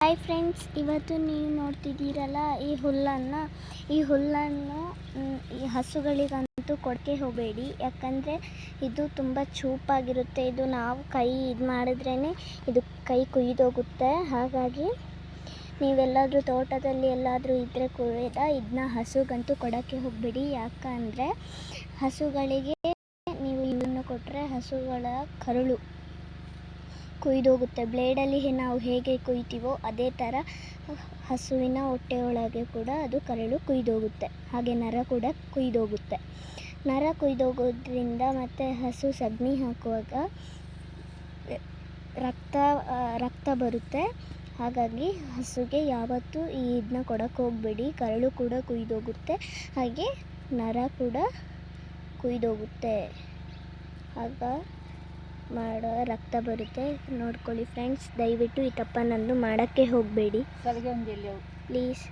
Hi friends, ಇವತ್ತು ನೀವು ನೋಡ್ತಿದ್ದೀರಲ್ಲ ಈ ಹುಲ್ಲನ್ನು ಈ ಹಸುಗಳಿಗಂತೂ ಕೊಡಕ್ಕೆ ಹೋಗಬೇಡಿ. ಯಾಕಂದರೆ ಇದು ತುಂಬ ಚೂಪಾಗಿರುತ್ತೆ. ಇದು ನಾವು ಕೈ ಇದು ಮಾಡಿದ್ರೇ ಇದು ಕೈ ಕುಯ್ದೋಗುತ್ತೆ. ಹಾಗಾಗಿ ನೀವೆಲ್ಲಾದರೂ ತೋಟದಲ್ಲಿ ಎಲ್ಲಾದರೂ ಇದ್ದರೆ ಕೂಡ ಇದನ್ನ ಹಸುಗಂತೂ ಕೊಡೋಕ್ಕೆ ಹೋಗಬೇಡಿ. ಯಾಕಂದರೆ ಹಸುಗಳಿಗೆ ನೀವು ಇದನ್ನು ಕೊಟ್ಟರೆ ಹಸುಗಳ ಕರುಳು ಕುಯ್ದೋಗುತ್ತೆ. ಬ್ಲೇಡಲ್ಲಿ ನಾವು ಹೇಗೆ ಕುಯ್ತೀವೋ ಅದೇ ಥರ ಹಸುವಿನ ಹೊಟ್ಟೆಯೊಳಗೆ ಕೂಡ ಅದು ಕರಳು ಕುಯ್ದೋಗುತ್ತೆ. ಹಾಗೆ ನರ ಕೂಡ ಕುಯ್ದೋಗುತ್ತೆ. ನರ ಕುಯ್ದೋಗೋದ್ರಿಂದ ಮತ್ತು ಹಸು ಸಗಣಿ ಹಾಕುವಾಗ ರಕ್ತ ಬರುತ್ತೆ. ಹಾಗಾಗಿ ಹಸುಗೆ ಯಾವತ್ತೂ ಇದನ್ನ ಕೊಡೋಕ್ಕೆ ಹೋಗಬೇಡಿ. ಕರಳು ಕೂಡ ಕುಯ್ದೋಗುತ್ತೆ, ಹಾಗೆ ನರ ಕೂಡ ಕುಯ್ದೋಗುತ್ತೆ. ಆಗ ರಕ್ತ ಬರುತ್ತೆ. ನೋಡ್ಕೊಳ್ಳಿ ಫ್ರೆಂಡ್ಸ್, ದಯವಿಟ್ಟು ಈ ತಪ್ಪನ್ನು ಮಾಡೋಕ್ಕೆ ಹೋಗಬೇಡಿ ಪ್ಲೀಸ್.